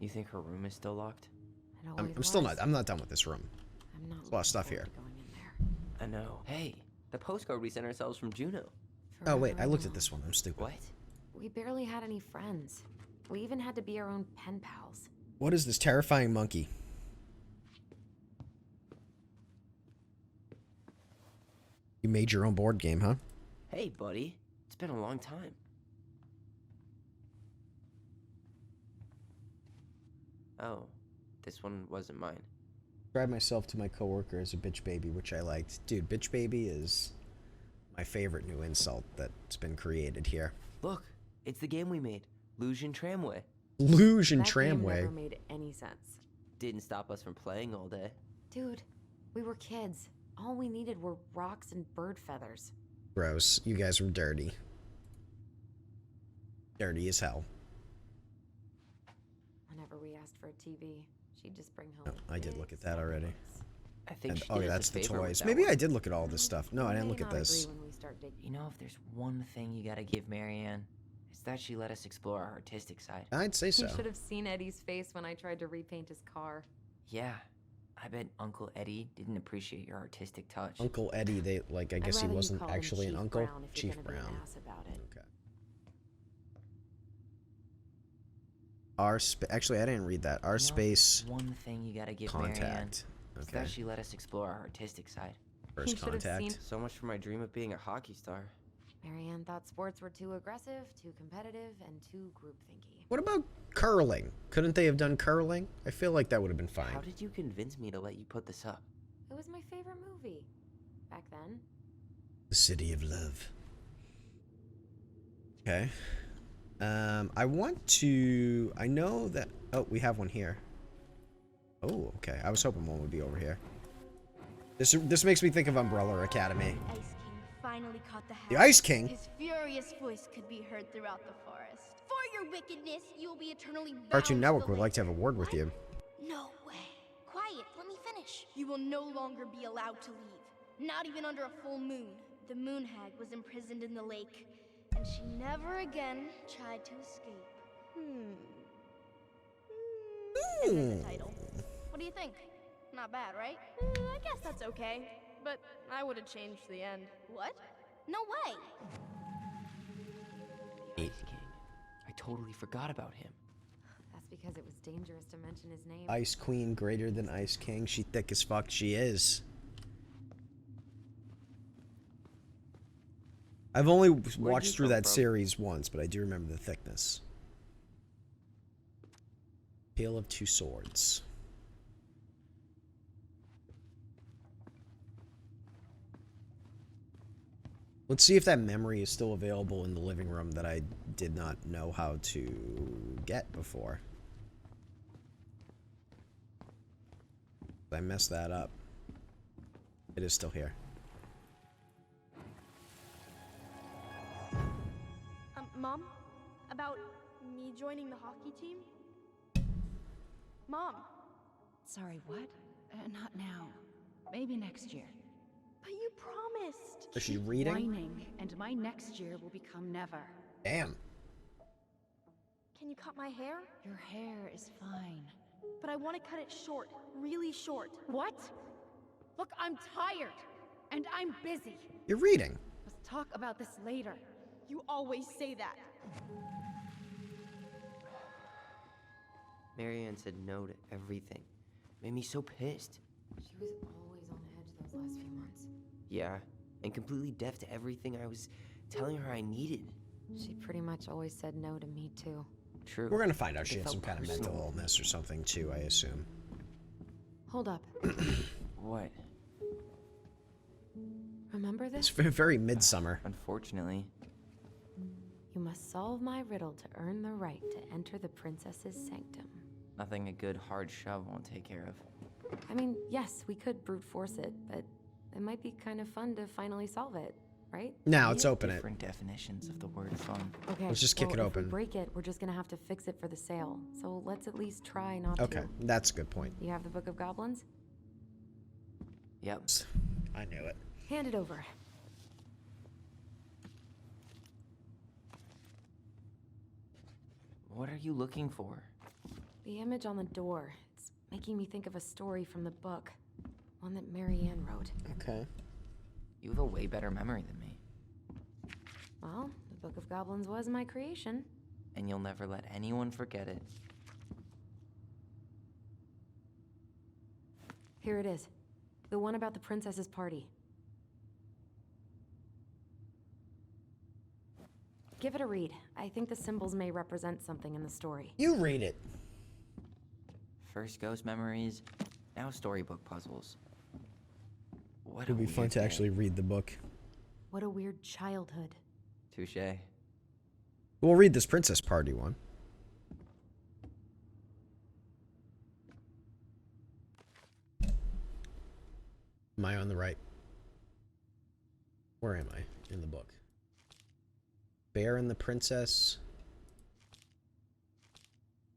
You think her room is still locked? I'm still not. I'm not done with this room. There's a lot of stuff here. I know. Hey, the postcard we sent ourselves from Juno. Oh wait, I looked at this one. I'm stupid. What? We barely had any friends. We even had to be our own pen pals. What is this terrifying monkey? You made your own board game, huh? Hey, buddy. It's been a long time. Oh, this one wasn't mine. Described myself to my coworker as a bitch baby, which I liked. Dude, bitch baby is my favorite new insult that's been created here. Look, it's the game we made. Luge and Tramway. Luge and That game Tramway. never made any sense. Didn't stop us from playing all day. Dude, we were kids. All we needed were rocks and bird feathers. Gross. You guys were dirty. Dirty as hell. Whenever we asked for a TV, she'd just bring home. Oh, I did look at that already. I think she Oh, did us that's a the favor with toys. that Maybe one. I did look at all this stuff. No, I didn't look at this. You know, if there's one thing you gotta give Marianne, it's that she let us explore our artistic side. I'd say so. You should have seen Eddie's face when I tried to repaint his car. Yeah, I bet Uncle Eddie didn't appreciate your artistic touch. Uncle Eddie, I guess he wasn't actually an uncle. Chief Chief Brown. About it. Okay. Actually, I didn't read that. Our space One thing you gotta give Marianne, contact. it's Okay. that she let us explore our artistic side. First You should have contact. seen- So much for my dream of being a hockey star. Marianne thought sports were too aggressive, too competitive, and too groupthinky. What about curling? Couldn't they have done curling? I feel like that would have been How fine. did you convince me to let you put this up? It was my favorite movie back then. The City of Love. Okay. I want to... I know that... Oh, we have one here. Oh, okay. I was hoping one would be over here. This makes me think of Umbrella Academy. The Ice King finally caught the The hound. Ice King? His furious voice could be heard throughout the forest. For your wickedness, you will be eternally bound Cartoon to Network the would like to have a lake. word with you. No way. Quiet, let me finish. You will no longer be allowed to leave. Not even under a full moon. The moon hag was imprisoned in the lake, and she never again tried to escape. And there's the title. What do you think? Not bad, right? I guess that's okay. But I would have changed the end. What? No way! The Ice King. I totally forgot about him. That's because it was dangerous to mention his name. Ice Queen greater than Ice King. She thick as fuck. She is. I've only watched through that series once, but I do remember the thickness. Tale of Two Swords. Let's see if that memory is still available in the living room that I did not know how to get before. I messed that up. It is still here. Mom? About me joining the hockey team? Mom! Sorry, what? Not now. Maybe next year. But you promised! Is she reading? Whining, and my next year will become never. Damn. Can you cut my hair? Your hair is fine. But I want to cut it short. Really short. What? Look, I'm tired. And I'm busy. You're reading. Let's talk about this later. You always say that. Marianne said no to everything. Made me so pissed. She was always on edge those last few months. Yeah, and completely deaf to everything I was telling her I needed. She pretty much always said no to me, too. True. We're gonna find out It she has felt some kind of personal. mental illness or something too, I assume. Hold up. What? Remember It's this? very midsummer. Unfortunately. You must solve my riddle to earn the right to enter the princess's sanctum. Nothing a good hard shove won't take care of. I mean, yes, we could brute force it, but it might be kind of fun to finally solve it, right? Now, We let's have open it. Different definitions of the word fun. Okay. Let's just kick it If open. we break it, we're just gonna have to fix it for the sale. So let's at least try not to. Okay, that's a good point. You have the Book of Goblins? Yep. I knew it. Hand it over. What are you looking for? The image on the door. It's making me think of a story from the book. One that Marianne wrote. Okay. You have a way better memory than me. Well, the Book of Goblins was my creation. And you'll never let anyone forget it. Here it is. The one about the princess's party. Give it a read. I think the symbols may represent something in the story. You read it. First ghost memories, now storybook puzzles. What It would be fun to actually read the book. What a weird childhood. Touché. We'll read this princess party one. Am I on the right? Where am I in the book? Bear and the Princess.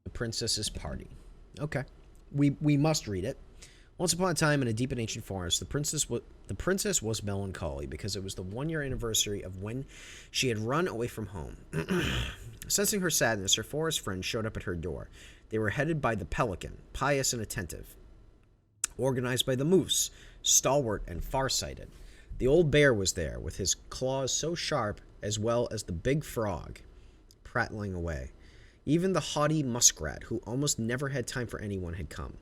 The Princess's Party. Okay. We must read it. Once upon a time in a deep and ancient forest, the princess was melancholy because it was the 1-year anniversary of when she had run away from home. Sensing her sadness, her forest friends showed up at her door. They were headed by the pelican, pious and attentive. Organized by the moose, stalwart and farsighted. The old bear was there, with his claws so sharp, as well as the big frog, prattling away. Even the haughty muskrat, who almost never had time for anyone, had come.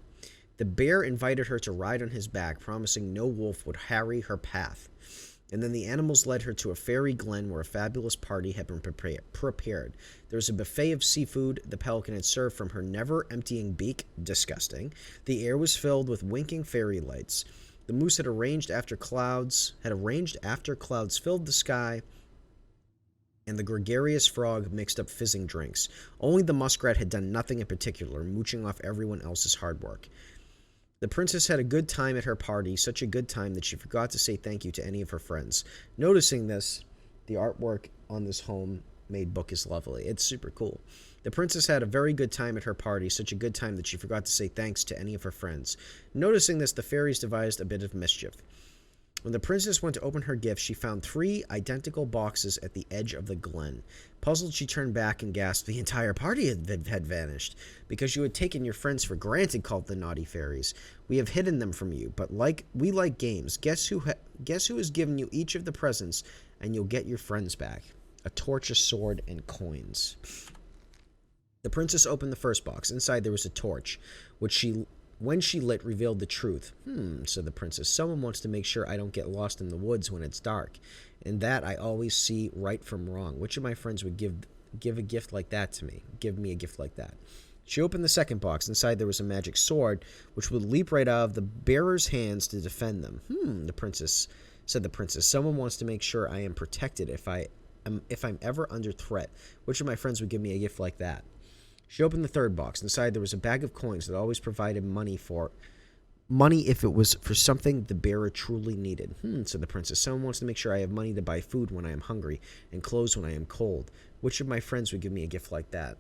The bear invited her to ride on his back, promising no wolf would harry her path. And then the animals led her to a fairy glen where a fabulous party had been prepared. There was a buffet of seafood the pelican had served from her never-emptying beak. Disgusting. The air was filled with winking fairy lights. The moose had arranged after clouds filled the sky, and the gregarious frog mixed up fizzing drinks. Only the muskrat had done nothing in particular, mooching off everyone else's hard work. The princess had a good time at her party, such a good time that she forgot to say thank you to any of her friends. Noticing this, the artwork on this homemade book is lovely. It's super cool. The princess had a very good time at her party, such a good time that she forgot to say thanks to any of her friends. Noticing this, the fairies devised a bit of mischief. When the princess went to open her gift, she found 3 identical boxes at the edge of the glen. Puzzled, she turned back and gasped, "The entire party had vanished. Because you had taken your friends for granted," called the naughty fairies. "We have hidden them from you, but we like games. Guess who has given you each of the presents, and you'll get your friends back. A torch, a sword, and coins." The princess opened the first box. Inside there was a torch, which when she lit, revealed the truth. Said the princess. "Someone wants to make sure I don't get lost in the woods when it's dark. And that I always see right from wrong. Which of my friends would give a gift like that to me? Give me a gift like that." She opened the second box. Inside there was a magic sword, which would leap right out of the bearer's hands to defend them. Said the princess. "Someone wants to make sure I am protected if I'm ever under threat. Which of my friends would give me a gift like that?" She opened the third box. Inside there was a bag of coins that always provided money if it was for something the bearer truly needed. Said the princess. "Someone wants to make sure I have money to buy food when I am hungry and clothes when I am cold. Which of my friends would give me a gift like that?"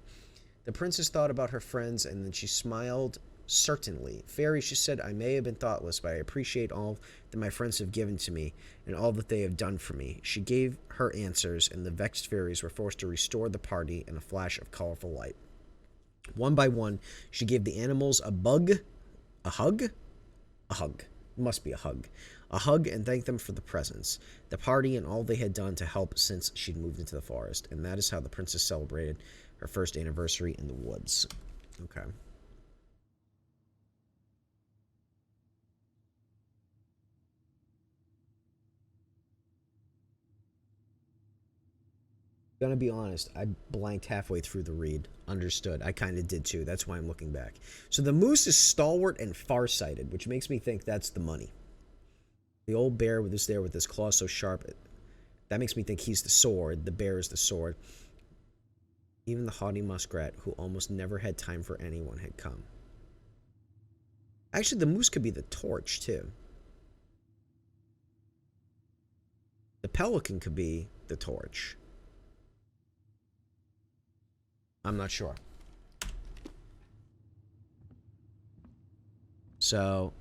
The princess thought about her friends, and then she smiled. "Certainly. Fairy," she said, "I may have been thoughtless, but I appreciate all that my friends have given to me and all that they have done for me." She gave her answers, and the vexed fairies were forced to restore the party in a flash of colorful light. One by one, she gave the animals a hug, must be a hug, and thanked them for the presents, the party, and all they had done to help since she'd moved into the forest. And that is how the princess celebrated her first anniversary in the woods. Okay. Gonna be honest, I blanked halfway through the read. Understood. I kind of did too. That's why I'm looking back. So the moose is stalwart and farsighted, which makes me think that's the money. The old bear was there with his claws so sharp. That makes me think he's the sword. The bear is the sword. Even the haughty muskrat, who almost never had time for anyone, had come. Actually, the moose could be the torch too. The pelican could be the torch. I'm not sure. So,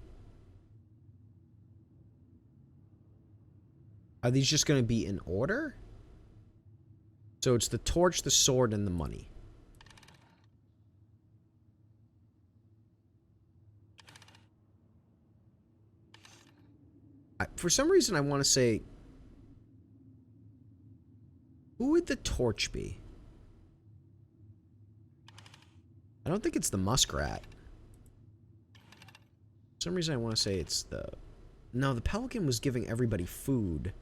are these just going to be in order? So it's the torch, the sword, and the money. for some reason I want to say... Who would the torch be? I don't think it's the muskrat. For some reason I want to say it's the... No, the pelican was giving everybody food.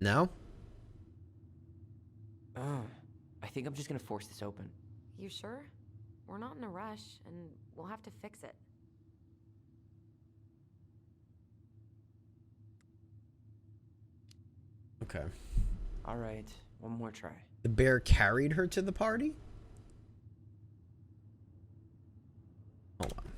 No? I think I'm just gonna force this open. You sure? We're not in a rush, and we'll have to fix it. Okay. Alright, one more try. The bear carried her to the party? Hold on.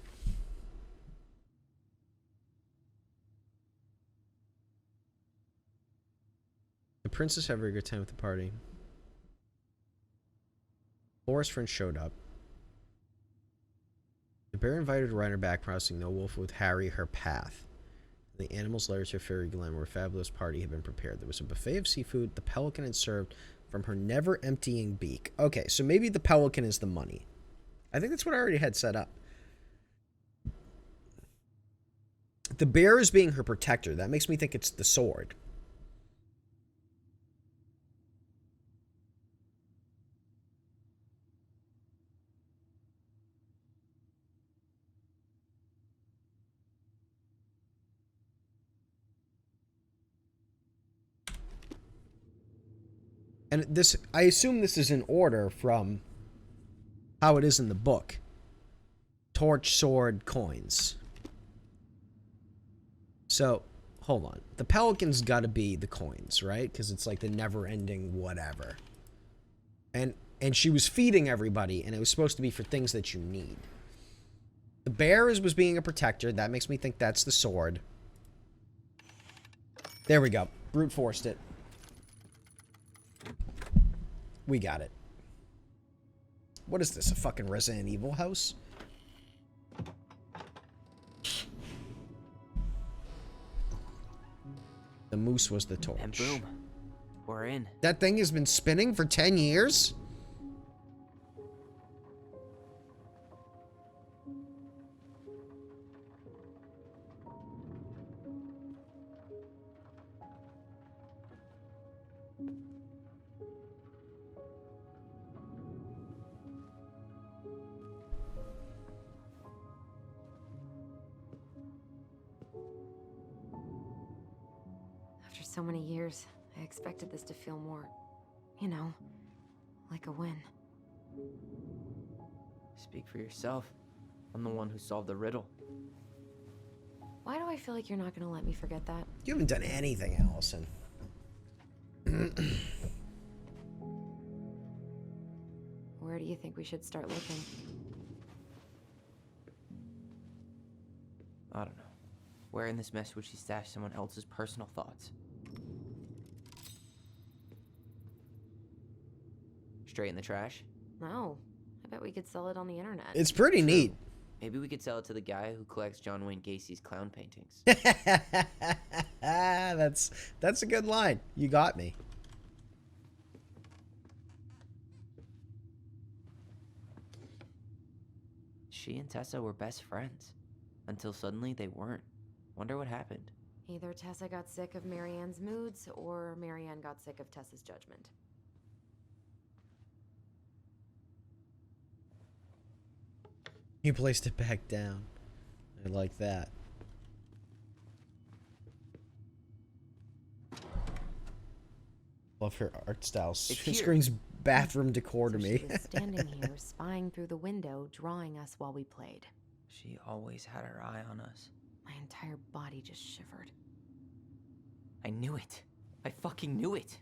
The princess had a very good time at the party. Laura's friend showed up. The bear invited Ryder back, promising no wolf would harry her path. The animals led her to Fairy Glen, where a fabulous party had been prepared. There was a buffet of seafood the pelican had served from her never-emptying beak. Okay, so maybe the pelican is the money. I think that's what I already had set up. The bear is being her protector. That makes me think it's the sword. And this, I assume this is in order from how it is in the book. Torch, sword, coins. So, hold on. The pelican's got to be the coins, right? Because it's like the never-ending whatever. And she was feeding everybody, and it was supposed to be for things that you need. The bear was being a protector. That makes me think that's the sword. There we go. Brute forced it. We got it. What is this, a fucking Resident Evil house? The moose was the torch. And boom. We're in. That thing has been spinning for 10 years? After so many years, I expected this to feel more, you know, like a win. Speak for yourself. I'm the one who solved the riddle. Why do I feel like you're not gonna let me forget that? You haven't done anything, Alyson. Where do you think we should start looking? I don't know. Where in this mess would she stash someone else's personal thoughts? Straight in the trash? No. I bet we could sell it on the internet. It's pretty neat. Maybe we could sell it to the guy who collects John Wayne Gacy's clown paintings. That's a good line. You got me. She and Tessa were best friends. Until suddenly they weren't. Wonder what happened. Either Tessa got sick of Marianne's moods, or Marianne got sick of Tessa's judgment. You placed it back down. I like that. Love her art style. She screams bathroom decor to me. She was standing here, spying through the window, drawing us while we played. She always had her eye on us. My entire body just shivered. I knew it. I fucking knew it.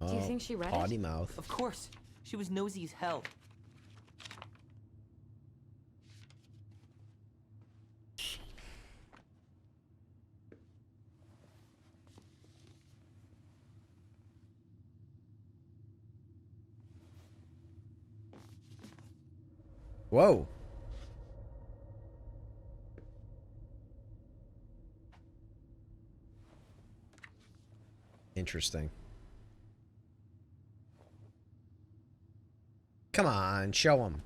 Do you think she read potty it? mouth. Of course. She was nosy as hell. Whoa. Interesting. Come on, show him.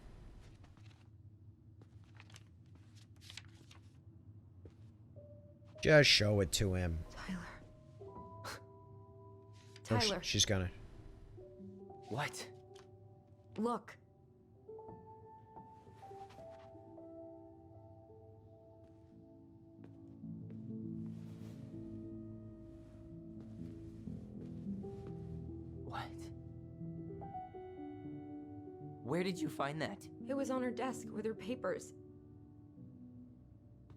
Just show it to him. Tyler. Oh, she's gonna. What? Look. What? Where did you find that? It was on her desk with her papers.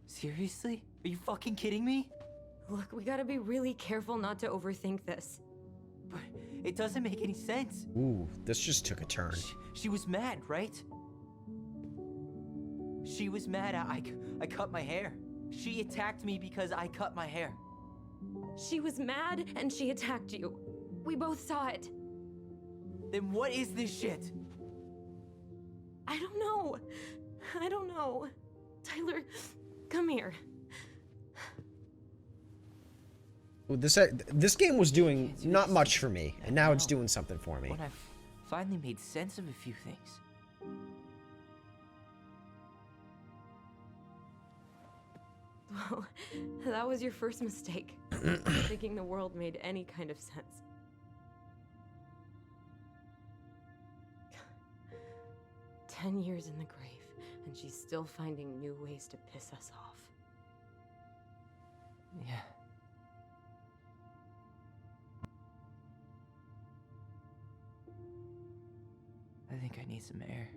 Seriously? Are you fucking kidding me? Look, we gotta be really careful not to overthink this. But it doesn't make any sense. Ooh, this just took a turn. She was mad, right? She was mad I cut my hair. She attacked me because I cut my hair. She was mad and she attacked you. We both saw it. Then what is this shit? I don't know. I don't know. Tyler, come here. Well, this game was doing not much for me, and now it's doing something for me. When I've finally made sense of a few things. Well, that was your first mistake. Thinking the world made any kind of sense. "10 years in the grave, and she's still finding new ways to piss us off." Yeah. I think I need some air.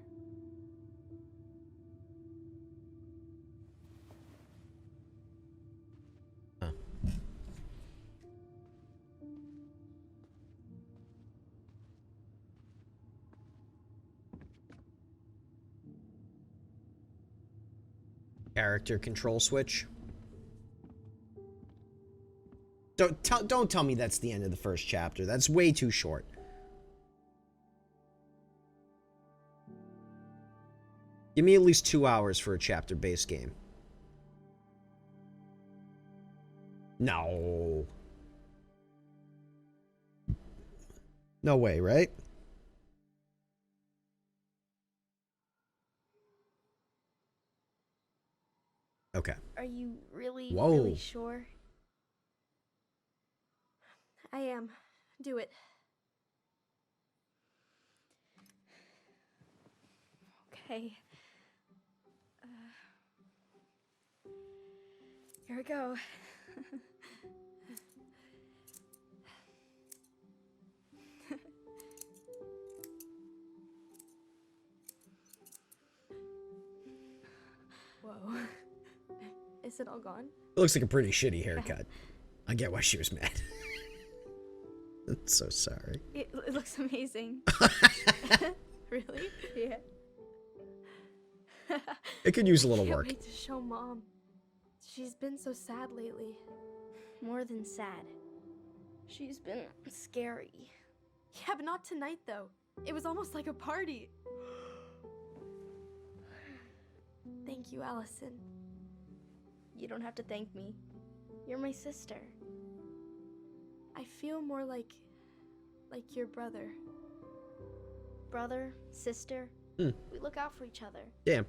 Huh. Character control switch. Don't tell me that's the end of the first chapter. That's way too short. Give me at least 2 hours for a chapter-based game. No. No way, right? Okay. Are you really, Whoa. really sure? I am. Do it. Okay. Here we go. Whoa. Is it all gone? It looks like a pretty shitty haircut. I get why she was mad. I'm so sorry. It looks amazing. Really? Yeah. It could use a little Can't work. wait to show Mom. She's been so sad lately. More than sad. She's been scary. Yeah, but not tonight, though. It was almost like a party. Thank you, Alyson. You don't have to thank me. You're my sister. I feel more like your brother. Brother, sister, Hmm. we look out for each other. Damn.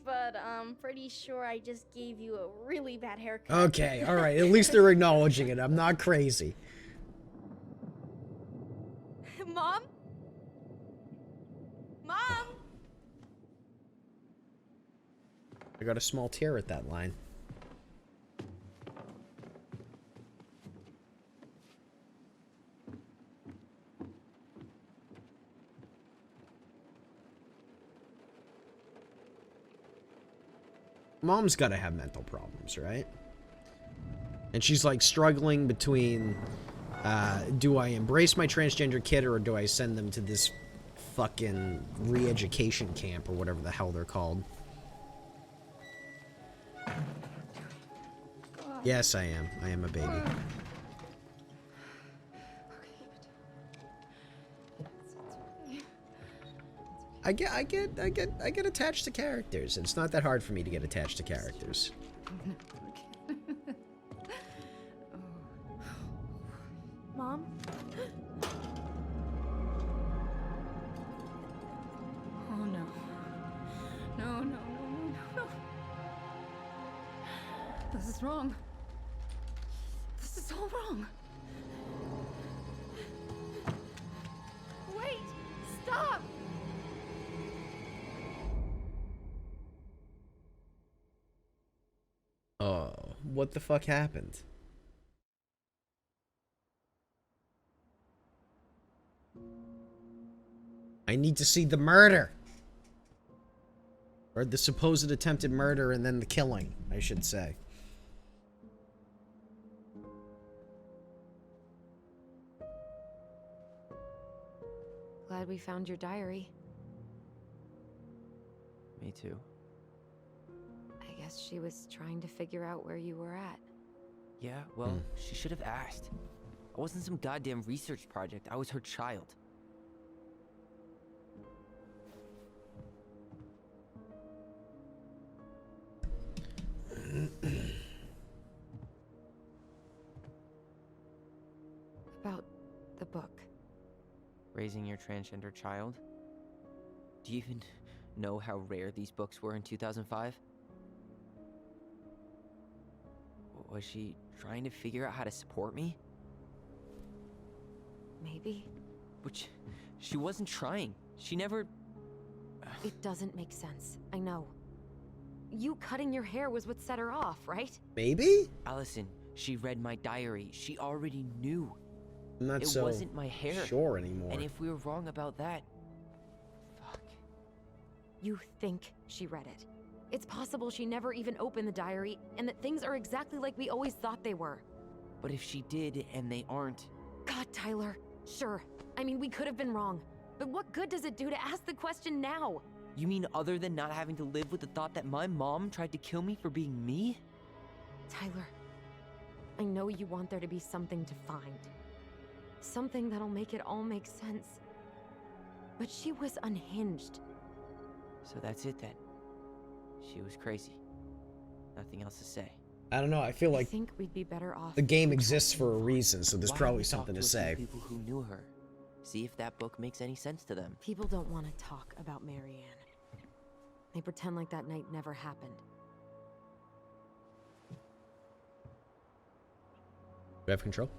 But I'm pretty sure I just gave you a really bad haircut. Okay, alright. At least they're acknowledging it. I'm not crazy. Mom? Mom? I got a small tear at that line. Mom's gotta have mental problems, right? And she's like struggling between, do I embrace my transgender kid or do I send them to this fucking re-education camp or whatever the hell they're called? Yes, I am. I am a baby. I get attached to characters. It's not that hard for me to get attached to characters. Mom? Oh no. No. This is wrong. wrong? Wait! Stop! Oh, what the fuck happened? I need to see the murder. Or the supposed attempted murder and then the killing, I should say. Glad we found your diary. Me too. I guess she was trying to figure out where you were at. Yeah, well, she should have asked. I wasn't some goddamn research project. I was her child. About the book. Raising your transgender child? Do you even know how rare these books were in 2005? Was she trying to figure out how to support me? Maybe. Which, she wasn't trying. She never... It doesn't make sense. I know. You cutting your hair was what set her off, right? Maybe? Alyson, she read my diary. She already knew. I'm not It so wasn't my hair. sure anymore. And if we were wrong about that... Fuck. You think she read it. It's possible she never even opened the diary, and that things are exactly like we always thought they were. But if she did, and they aren't... God, Tyler. Sure. I mean, we could have been wrong. But what good does it do to ask the question now? You mean other than not having to live with the thought that my mom tried to kill me for being me? Tyler, I know you want there to be something to find. Something that'll make it all make sense. But she was unhinged. So that's it then. She was crazy. Nothing else to say. I don't know, I feel I like think we'd be better off. the game exists for a reason, so there's Why don't probably we talk something to a few say. People who knew her. See if that book makes any sense to them. People don't want to talk about Marianne. They pretend like that night never happened. Do I have control?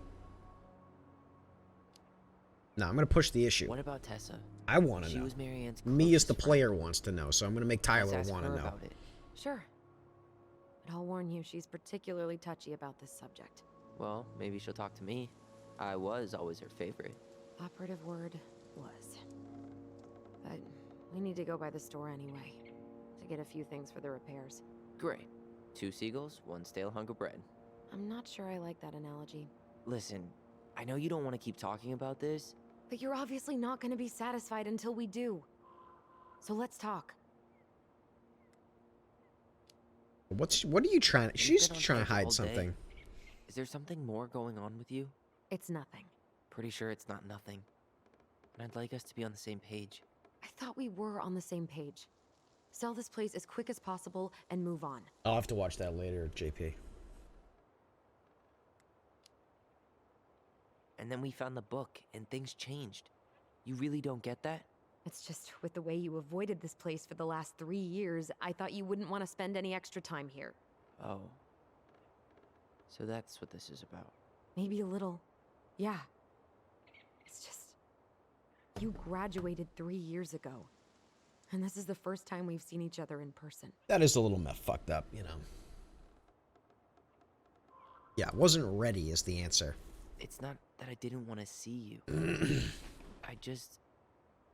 No, I'm gonna push the issue. What about Tessa? I want to She know. was Marianne's Me as the closest player wants to know, so I'm gonna make friend. Tyler Let's ask want to her know. about it. Sure. But I'll warn you, she's particularly touchy about this subject. Well, maybe she'll talk to me. I was always her favorite. Operative word was. But we need to go by the store anyway, to get a few things for the repairs. Great. 2 seagulls, 1 stale hunk of bread. I'm not sure I like that analogy. Listen, I know you don't want to keep talking about this. But you're obviously not going to be satisfied until we do. So let's talk. What are you trying to... She's been on trying to edge all hide day. something. Is there something more going on with you? It's nothing. Pretty sure it's not nothing. And I'd like us to be on the same page. I thought we were on the same page. Sell this place as quick as possible and move on. I'll have to watch that later, JP. And then we found the book, and things changed. You really don't get that? It's just with the way you avoided this place for the last 3 years, I thought you wouldn't want to spend any extra time here. Oh. So that's what this is about. Maybe a little. Yeah. It's just... You graduated 3 years ago. And this is the first time we've seen each other in person. That is a little fucked up, you know. Yeah, wasn't ready is the answer. It's not that I didn't want to see you. I just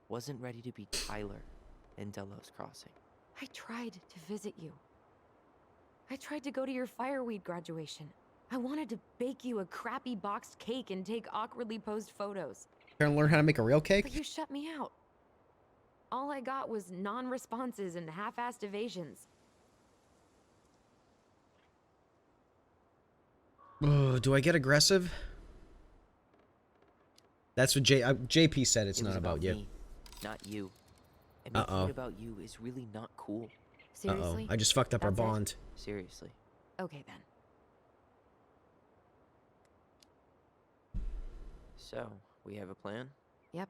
wasn't ready to be Tyler in Delos Crossing. I tried to visit you. I tried to go to your fireweed graduation. I wanted to bake you a crappy boxed cake and take awkwardly posed photos. Trying to learn how to make a real cake? But you shut me out. All I got was non-responses and half-assed evasions. Do I get aggressive? That's what JP said. It's It was not about you. me, not you. And making it about you is really not cool. Seriously? I just fucked up our That's it? bond. Seriously. Okay then. So, we have a plan? Yep.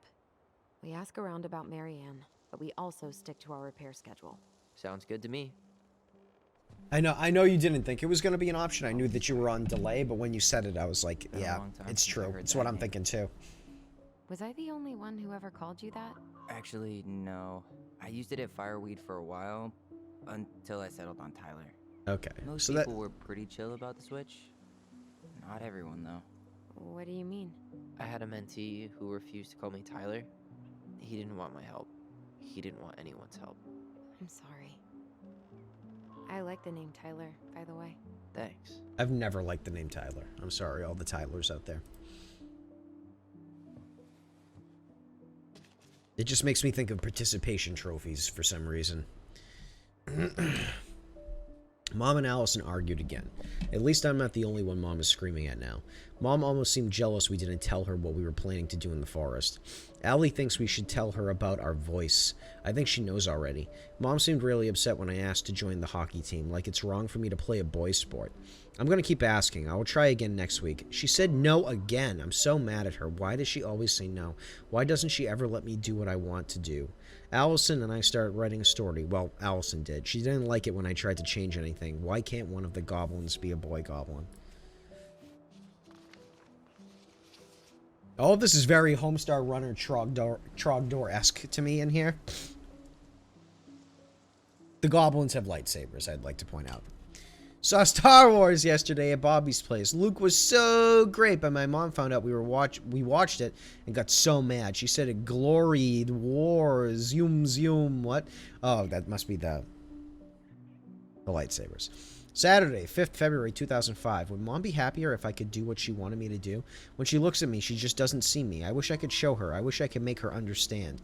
We ask around about Marianne, but we also stick to our repair schedule. Sounds good to me. I know you didn't think it was going to be an option. I knew that you were on delay, but when you said it, I was like, Been a yeah, long time it's since I true. heard It's that what I'm name. thinking too. Was I the only one who ever called you that? Actually, no. I used it at Fireweed for a while, until I settled on Tyler. Okay. Most So that people were pretty chill about the switch. Not everyone, though. What do you mean? I had a mentee who refused to call me Tyler. He didn't want my help. He didn't want anyone's help. I'm sorry. I like the name Tyler, by the way. Thanks. I've never liked the name Tyler. I'm sorry, all the Tylers out there. It just makes me think of participation trophies for some reason. Mom and Alyson argued again. At least I'm not the only one Mom is screaming at now. Mom almost seemed jealous we didn't tell her what we were planning to do in the forest. Allie thinks we should tell her about our voice. I think she knows already. Mom seemed really upset when I asked to join the hockey team, like it's wrong for me to play a boys' sport. I'm gonna keep asking. I will try again next week. She said no again. I'm so mad at her. Why does she always say no? Why doesn't she ever let me do what I want to do? Alyson and I started writing a story. Well, Alyson did. She didn't like it when I tried to change anything. Why can't one of the goblins be a boy goblin? All of this is very Homestar Runner Trogdor-esque to me in here. The goblins have lightsabers, I'd like to point out. Saw Star Wars yesterday at Bobby's place. Luke was so great, but my mom found out we watched it and got so mad. She said it gloried war, zoom, what? Oh, that must be the lightsabers. Saturday, 5th February 2005. Would Mom be happier if I could do what she wanted me to do? When she looks at me, she just doesn't see me. I wish I could show her. I wish I could make her understand.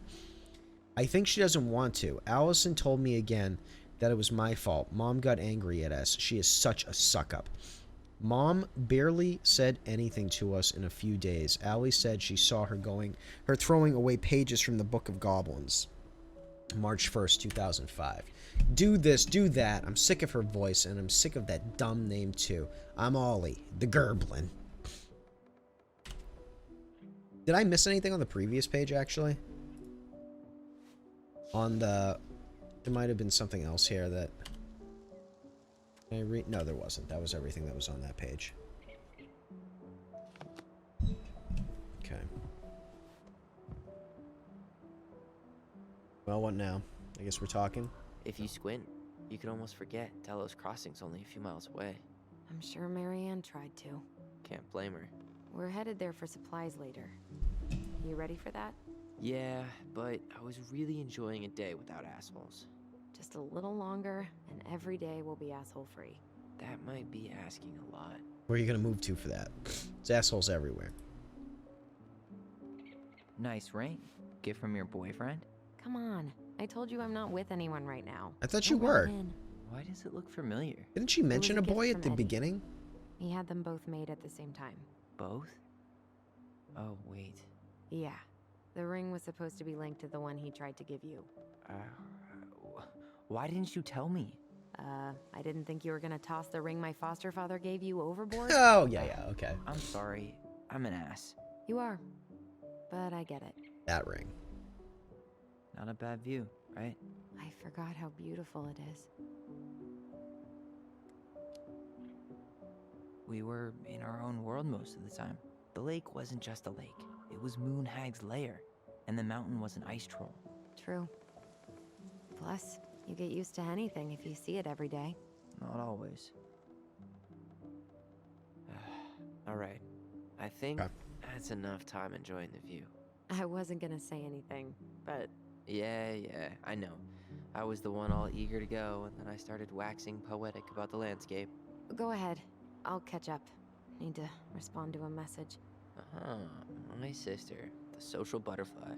I think she doesn't want to. Alyson told me again that it was my fault. Mom got angry at us. She is such a suck-up. Mom barely said anything to us in a few days. Allie said she saw her throwing away pages from the Book of Goblins. March 1st, 2005. Do this, do that. I'm sick of her voice, and I'm sick of that dumb name, too. I'm Ollie, the Gerblin. Did I miss anything on the previous page, actually? There might have been something else here that... Can I read? No, there wasn't. That was everything that was on that page. Okay. Well, what now? I guess we're talking. If you squint, you could almost forget Delos Crossing's only a few miles away. I'm sure Marianne tried to. Can't blame her. We're headed there for supplies later. You ready for that? Yeah, but I was really enjoying a day without assholes. Just a little longer, and every day will be asshole-free. That might be asking a lot. Where are you gonna move to for that? There's assholes everywhere. Nice ring. Gift from your boyfriend? Come on. I told you I'm not with anyone right now. I thought you Don't rub were. it in. Why does it look familiar? Didn't she mention a was a gift boy at from the Eddie. beginning? He had them both made at the same time. Both? Oh, wait. Yeah. The ring was supposed to be linked to the one he tried to give you. Why didn't you tell me? I didn't think you were gonna toss the ring my foster father gave you overboard. Oh, yeah, okay. I'm sorry. I'm an ass. You are. But I get it. That ring. Not a bad view, right? I forgot how beautiful it is. We were in our own world most of the time. The lake wasn't just a lake. It was Moonhag's lair. And the mountain was an ice troll. True. Plus, you get used to anything if you see it every day. Not always. Alright. I think Okay. that's enough time enjoying the view. I wasn't gonna say anything, but Yeah, I know. I was the one all eager to go, and then I started waxing poetic about the landscape. go ahead. I'll catch up. Need to respond to a message. My sister, the social butterfly.